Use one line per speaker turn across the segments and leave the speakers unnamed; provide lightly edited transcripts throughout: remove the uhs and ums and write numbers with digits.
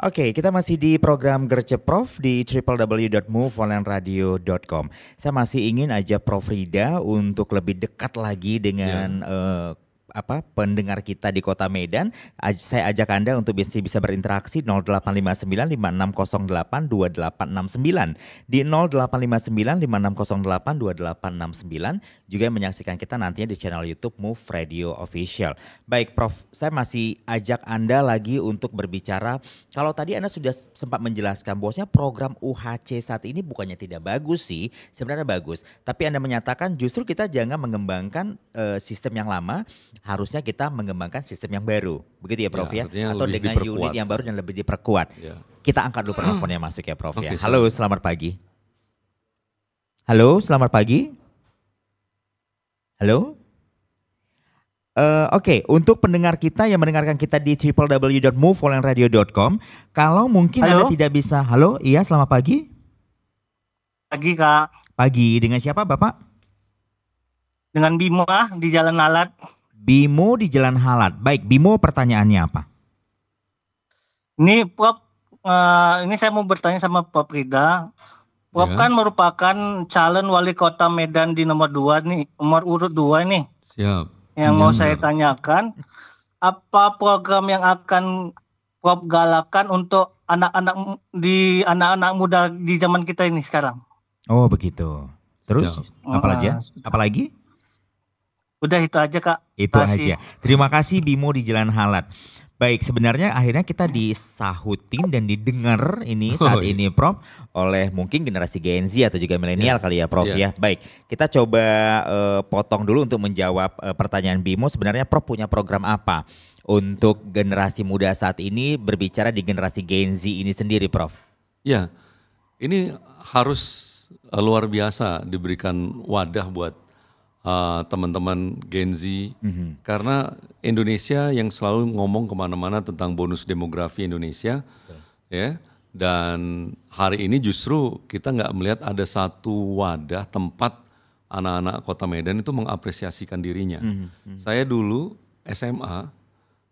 Oke, kita masih di program Gercep Prof di www.moveonlineradio.com. Saya masih ingin ajak Prof Rida untuk lebih dekat lagi dengan pendengar kita di Kota Medan. Saya ajak Anda untuk bisa berinteraksi 0859 5608 2869 di 0859 5608 2869, juga menyaksikan kita nantinya di channel YouTube Move Radio Official. Baik Prof, saya masih ajak Anda lagi untuk berbicara. Kalau tadi Anda sudah sempat menjelaskan bahwasanya program UHC saat ini bukannya tidak bagus sih, sebenarnya bagus. Tapi Anda menyatakan justru kita jangan mengembangkan sistem yang lama, harusnya kita mengembangkan sistem yang baru. Begitu ya Prof ya? Atau dengan unit yang baru dan lebih diperkuat.
Ya.
Kita angkat dulu penelponnya masuk ya Prof ya.
Oke,
Halo, selamat pagi. Halo, selamat pagi. Halo. Oke, untuk pendengar kita yang mendengarkan kita di www.moveonlineradio.com, kalau mungkin Anda tidak bisa. Halo, iya selamat pagi.
Pagi Kak.
Pagi, dengan siapa Bapak?
Dengan Bimo di Jalan Halat.
Bimo di Jalan Halat. Baik, Bimo pertanyaannya apa?
Ini Prof, ini saya mau bertanya sama Prof Rida. Prof kan merupakan calon wali kota Medan di nomor urut 2 nih.
Siap.
Yang mau saya tanyakan, apa program yang akan Prof galakan untuk anak-anak muda di zaman kita ini sekarang?
Oh begitu. Terus apalagi?
Udah itu aja Kak.
Itu aja. Terima kasih Bimo di Jalan Halat. Baik, sebenarnya akhirnya kita disahutin dan didengar ini saat ini Prof oleh mungkin generasi Gen Z atau juga milenial kali ya Prof ya. Baik, kita coba potong dulu untuk menjawab pertanyaan Bimo. Sebenarnya Prof punya program apa untuk generasi muda saat ini, berbicara di generasi Gen Z ini sendiri Prof?
Ya, ini harus luar biasa diberikan wadah buat teman-teman Gen Z, karena Indonesia yang selalu ngomong kemana-mana tentang bonus demografi Indonesia, ya. Dan hari ini justru kita nggak melihat ada satu wadah tempat anak-anak Kota Medan itu mengapresiasikan dirinya. Saya dulu SMA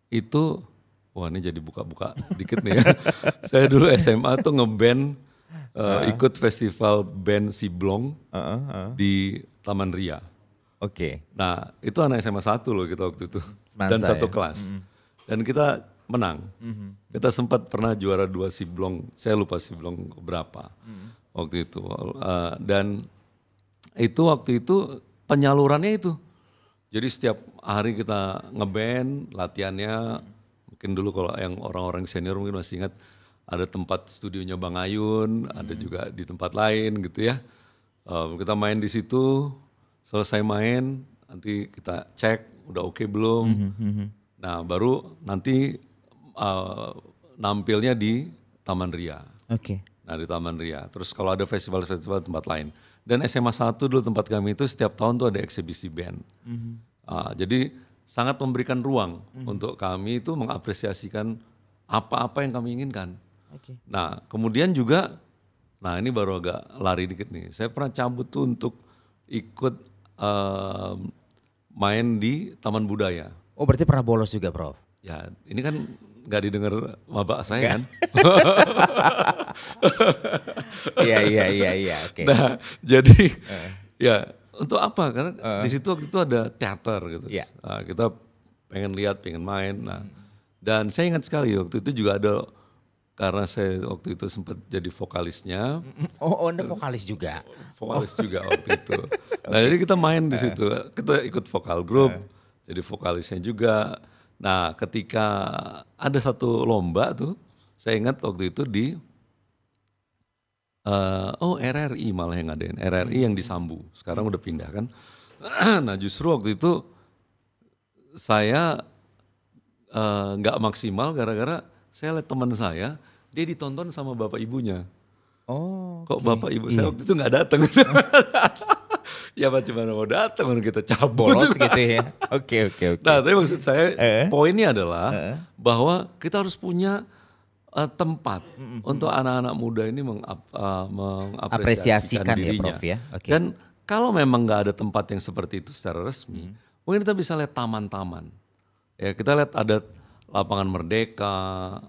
itu, wah ini jadi buka-buka dikit nih ya. Saya dulu SMA tuh ngeband ikut festival band Siblong di Taman Ria.
Oke.
Nah itu anak SMA 1 loh kita waktu itu. Dan satu kelas. Dan kita menang. Kita sempat pernah juara 2 Siblong. Saya lupa Siblong berapa waktu itu. Dan itu waktu itu penyalurannya itu. Jadi setiap hari kita ngeband, latihannya. Mungkin dulu kalau yang orang-orang senior mungkin masih ingat. Ada tempat studionya Bang Ayun, ada juga di tempat lain gitu ya. Kita main di situ. Selesai main, nanti kita cek udah oke belum. Nah baru nanti nampilnya di Taman Ria. Nah di Taman Ria. Terus kalau ada festival-festival tempat lain. Dan SMA 1 dulu tempat kami itu setiap tahun tuh ada eksibisi band. Jadi sangat memberikan ruang untuk kami itu mengapresiasikan apa-apa yang kami inginkan. Nah kemudian juga, nah ini baru agak lari dikit nih. Saya pernah cabut tuh untuk ikut main di Taman Budaya.
Oh berarti pernah bolos juga Prof?
Ya ini kan gak didengar mabak saya kan.
Iya. Oke.
Nah jadi ya untuk apa? Karena di situ waktu itu ada teater gitu. Nah, kita pengen lihat, pengen main. Nah, dan saya ingat sekali waktu itu juga ada, karena saya waktu itu sempat jadi vokalisnya.
Oh Anda vokalis juga?
Vokalis juga waktu itu. Nah jadi kita main di situ, kita ikut vokal grup, jadi vokalisnya juga. Nah ketika ada satu lomba tuh, saya ingat waktu itu di RRI malah yang ngadain, RRI yang di Sambu, sekarang udah pindah kan. Nah justru waktu itu saya nggak maksimal gara-gara saya lihat teman saya, dia ditonton sama bapak ibunya.
Oh.
Kok bapak ibu saya waktu itu nggak datang? Ya apa cuma mau datang, orang kita cabut.
Bolos gitu ya. Oke.
Nah tapi maksud saya poinnya adalah bahwa kita harus punya tempat untuk anak-anak muda ini mengapresiasikan dirinya.
Ya, Prof, ya?
Dan kalau memang nggak ada tempat yang seperti itu secara resmi, mungkin kita bisa lihat taman-taman. Ya kita lihat ada Lapangan Merdeka,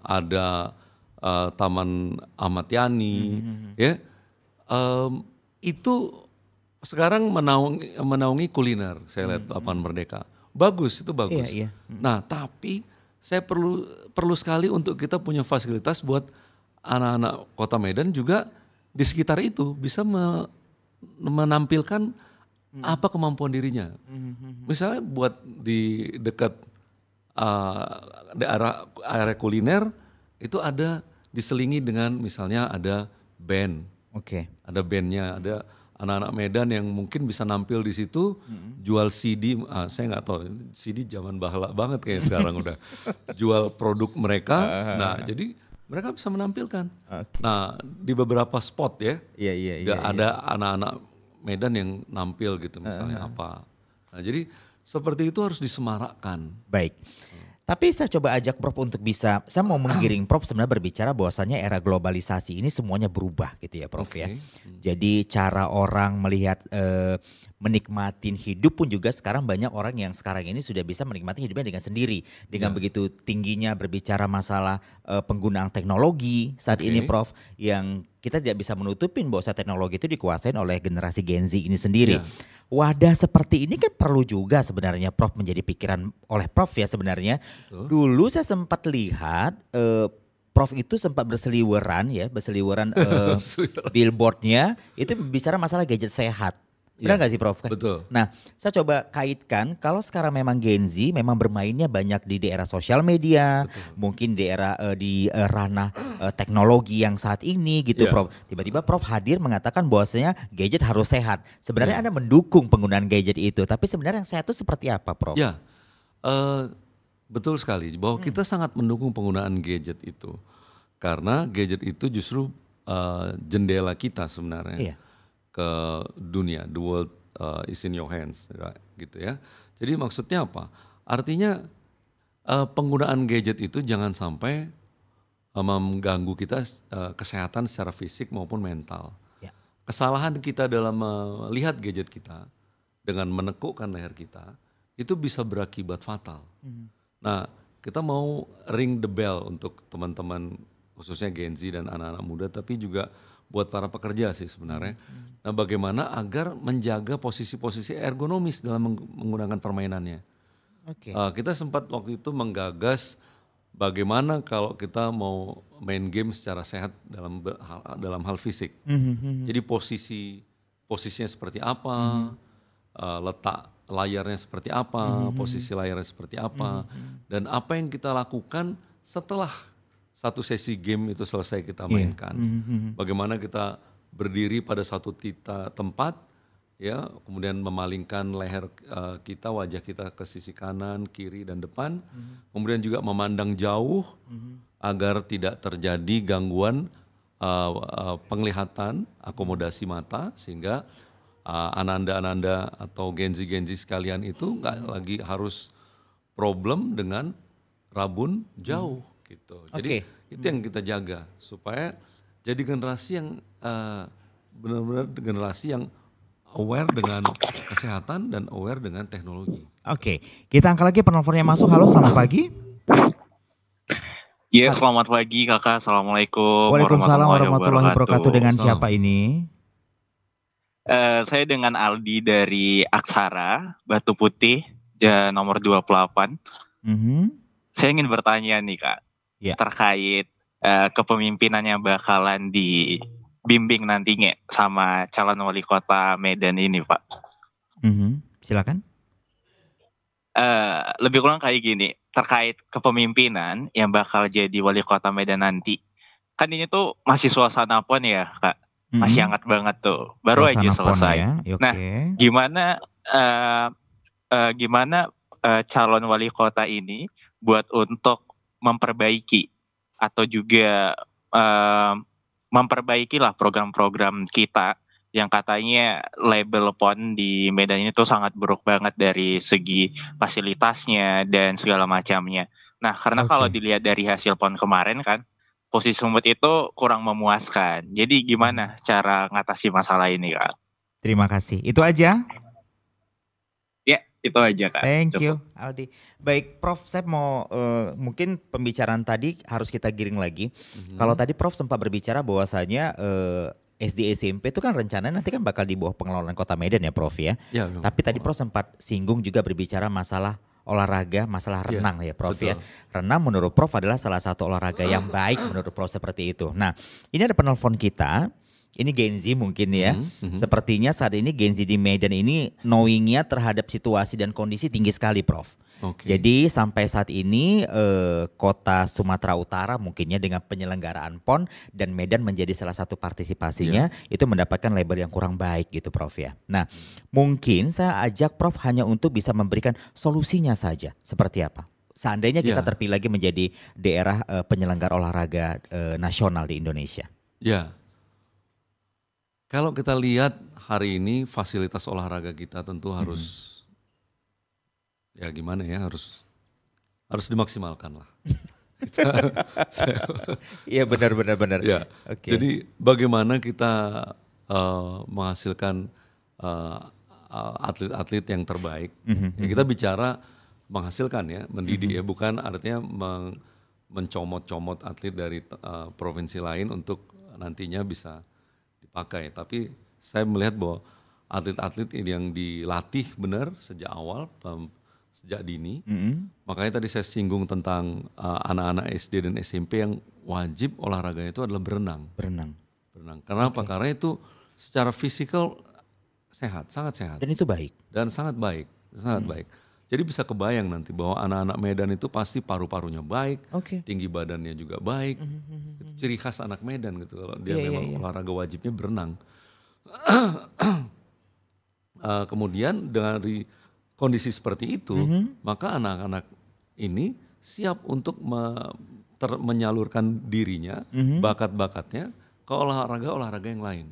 ada Taman Ahmad Yani, ya itu sekarang menaungi kuliner. Saya lihat Lapangan Merdeka, bagus, itu bagus.
Iya.
Nah, tapi saya perlu sekali untuk kita punya fasilitas buat anak-anak Kota Medan juga di sekitar itu bisa menampilkan apa kemampuan dirinya. Misalnya buat di dekat daerah area kuliner itu ada diselingi dengan misalnya ada band. Ada bandnya, ada anak-anak Medan yang mungkin bisa nampil di situ, jual CD. Saya nggak tahu, CD zaman bahala banget kayak sekarang udah jual produk mereka. Nah, jadi mereka bisa menampilkan. Nah, di beberapa spot ya, ada anak-anak Medan yang nampil gitu, misalnya apa. Nah, jadi seperti itu harus disemarakkan.
Baik. Tapi saya coba ajak Prof untuk bisa, saya mau menggiring Prof sebenarnya berbicara bahwasannya era globalisasi ini semuanya berubah gitu ya Prof ya. Jadi cara orang melihat menikmatin hidup pun juga sekarang banyak orang yang sekarang ini sudah bisa menikmati hidupnya dengan sendiri. Dengan begitu tingginya berbicara masalah penggunaan teknologi saat ini Prof, yang kita tidak bisa menutupin bahwa teknologi itu dikuasain oleh generasi Gen Z ini sendiri. Wadah seperti ini kan perlu juga sebenarnya Prof menjadi pikiran oleh Prof ya sebenarnya. Dulu saya sempat lihat Prof itu sempat berseliweran billboardnya itu bicara masalah gadget sehat. Benar gak sih Prof?
Betul.
Nah, saya coba kaitkan kalau sekarang memang Gen Z memang bermainnya banyak di daerah sosial media, mungkin di ranah teknologi yang saat ini gitu Prof. Tiba-tiba Prof hadir mengatakan bahwasanya gadget harus sehat. Sebenarnya Anda mendukung penggunaan gadget itu, tapi sebenarnya yang sehat itu seperti apa Prof?
Ya, betul sekali bahwa kita sangat mendukung penggunaan gadget itu. Karena gadget itu justru jendela kita sebenarnya. Ke dunia, the world is in your hands, gitu ya. Jadi maksudnya apa? Artinya penggunaan gadget itu jangan sampai mengganggu kita kesehatan secara fisik maupun mental. Kesalahan kita dalam melihat gadget kita dengan menekukkan leher kita itu bisa berakibat fatal. Nah, kita mau ring the bell untuk teman-teman khususnya Gen Z dan anak-anak muda, tapi juga buat para pekerja sih sebenarnya. Nah, bagaimana agar menjaga posisi-posisi ergonomis dalam menggunakan permainannya. Kita sempat waktu itu menggagas bagaimana kalau kita mau main game secara sehat dalam hal fisik. Jadi posisinya seperti apa, letak layarnya seperti apa, posisi layarnya seperti apa, dan apa yang kita lakukan setelah satu sesi game itu selesai kita mainkan. Bagaimana kita berdiri pada satu tempat, ya, kemudian memalingkan leher kita, wajah kita ke sisi kanan, kiri, dan depan. Kemudian juga memandang jauh agar tidak terjadi gangguan penglihatan, akomodasi mata, sehingga ananda-ananda atau Gen Z sekalian itu nggak lagi harus problem dengan rabun jauh. Gitu. Jadi itu yang kita jaga supaya jadi generasi yang benar-benar generasi yang aware dengan kesehatan dan aware dengan teknologi.
Kita angkat lagi penelponnya masuk. Halo, selamat pagi.
Iya, selamat pagi Kakak. Assalamualaikum.
Waalaikumsalam warahmatullahi wabarakatuh. Dengan siapa ini?
Saya dengan Aldi dari Aksara, Batu Putih, nomor 28. Saya ingin bertanya nih Kak. Terkait kepemimpinan yang bakalan dibimbing nantinya sama calon wali kota Medan ini Pak.
Silakan.
Lebih kurang kayak gini, terkait kepemimpinan yang bakal jadi wali kota Medan nanti. Kan ini tuh masih suasana pon ya Kak, masih hangat banget tuh, baru suasana aja selesai. Ya? Nah, gimana calon wali kota ini buat untuk memperbaiki atau juga memperbaikilah program-program kita yang katanya label PON di Medan ini tuh sangat buruk banget dari segi fasilitasnya dan segala macamnya. Nah, karena kalau dilihat dari hasil PON kemarin kan, posisi Sumut itu kurang memuaskan. Jadi gimana cara ngatasi masalah ini Kak?
Terima kasih. Itu aja?
Ya, Itu aja Kak.
Thank you Aldi. Baik Prof, saya mau mungkin pembicaraan tadi harus kita giring lagi. Kalau tadi Prof sempat berbicara bahwasanya SD SMP itu kan rencananya nanti kan bakal di bawah pengelolaan Kota Medan ya Prof ya. Tapi tadi Prof sempat singgung juga berbicara masalah olahraga, masalah renang ya Prof ya. Renang menurut Prof adalah salah satu olahraga yang baik menurut Prof seperti itu. Nah ini ada penelpon kita. Ini Gen Z mungkin ya, sepertinya saat ini Gen Z di Medan ini knowing-nya terhadap situasi dan kondisi tinggi sekali Prof. Jadi sampai saat ini kota Sumatera Utara mungkinnya dengan penyelenggaraan PON dan Medan menjadi salah satu partisipasinya itu mendapatkan label yang kurang baik gitu Prof ya. Nah mungkin saya ajak Prof hanya untuk bisa memberikan solusinya saja seperti apa. Seandainya kita terpilih lagi menjadi daerah penyelenggara olahraga nasional di Indonesia.
Ya. Kalau kita lihat hari ini fasilitas olahraga kita tentu harus ya gimana ya, harus dimaksimalkan lah.
Iya benar.
Ya. Jadi bagaimana kita menghasilkan atlet-atlet yang terbaik. Ya, kita bicara menghasilkan ya, mendidik ya, bukan artinya mencomot-comot atlet dari provinsi lain untuk nantinya bisa dipakai. Tapi saya melihat bahwa atlet-atlet yang dilatih benar sejak awal, sejak dini. Makanya tadi saya singgung tentang anak-anak SD dan SMP yang wajib olahraganya itu adalah berenang. Berenang. Karena apa? Karena itu secara fisikal sehat, sangat sehat.
Dan itu baik.
Dan sangat baik, sangat baik. Jadi bisa kebayang nanti bahwa anak-anak Medan itu pasti paru-parunya baik, tinggi badannya juga baik. Itu ciri khas anak Medan gitu kalau dia memang olahraga wajibnya berenang. Kemudian dari kondisi seperti itu, maka anak-anak ini siap untuk menyalurkan dirinya, bakat-bakatnya ke olahraga-olahraga yang lain.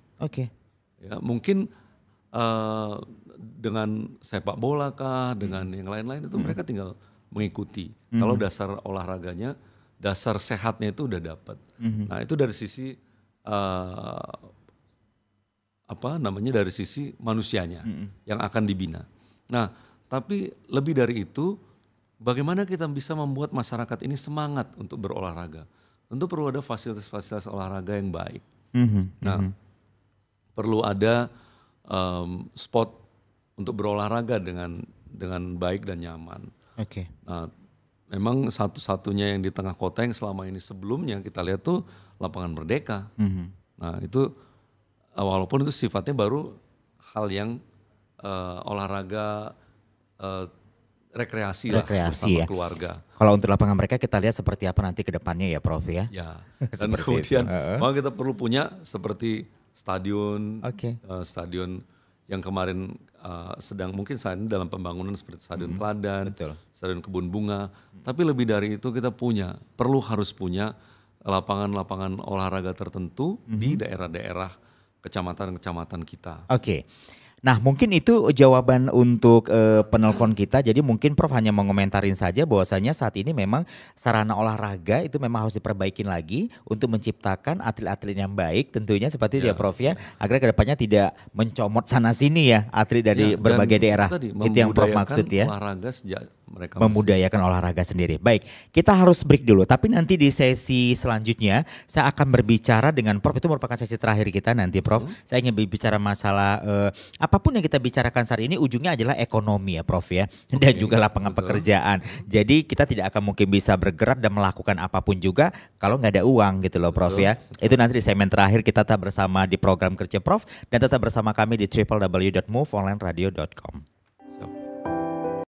Ya, mungkin dengan sepak bola kah, dengan yang lain-lain itu mereka tinggal mengikuti. Kalau dasar olahraganya, dasar sehatnya itu udah dapat. Nah itu dari sisi dari sisi manusianya yang akan dibina. Nah tapi lebih dari itu, bagaimana kita bisa membuat masyarakat ini semangat untuk berolahraga? Tentu perlu ada fasilitas-fasilitas olahraga yang baik. Nah perlu ada spot untuk berolahraga dengan baik dan nyaman. Nah, memang satu-satunya yang di tengah kota yang selama ini sebelumnya kita lihat tuh lapangan Merdeka. Nah itu walaupun itu sifatnya baru hal yang olahraga rekreasi lah bersama keluarga.
Kalau untuk lapangan mereka kita lihat seperti apa nanti ke depannya ya Prof ya.
Ya. Dan kemudian maka kita perlu punya seperti stadion, stadion yang kemarin mungkin saat ini dalam pembangunan seperti Stadion Teladan, Stadion Kebun Bunga. Tapi lebih dari itu kita harus punya lapangan-lapangan olahraga tertentu di daerah-daerah kecamatan-kecamatan kita.
Nah mungkin itu jawaban untuk penelpon kita. Jadi mungkin Prof hanya mengomentarin saja bahwasanya saat ini memang sarana olahraga itu memang harus diperbaikin lagi untuk menciptakan atlet-atlet yang baik tentunya seperti dia Prof ya. Agar kedepannya tidak mencomot sana sini ya atlet dari berbagai daerah. Itu yang Prof maksud ya.
Olahraga sejak mereka
memudayakan olahraga sendiri. Baik, kita harus break dulu. Tapi nanti di sesi selanjutnya saya akan berbicara dengan Prof. Itu merupakan sesi terakhir kita nanti Prof. Saya ingin berbicara masalah apapun yang kita bicarakan saat ini ujungnya adalah ekonomi ya Prof ya. Dan juga lapangan pekerjaan. Jadi kita tidak akan mungkin bisa bergerak dan melakukan apapun juga kalau nggak ada uang gitu loh Prof ya. Itu nanti di segmen terakhir kita tetap bersama di program Kerja Prof. Dan tetap bersama kami di www.moveonlineradio.com.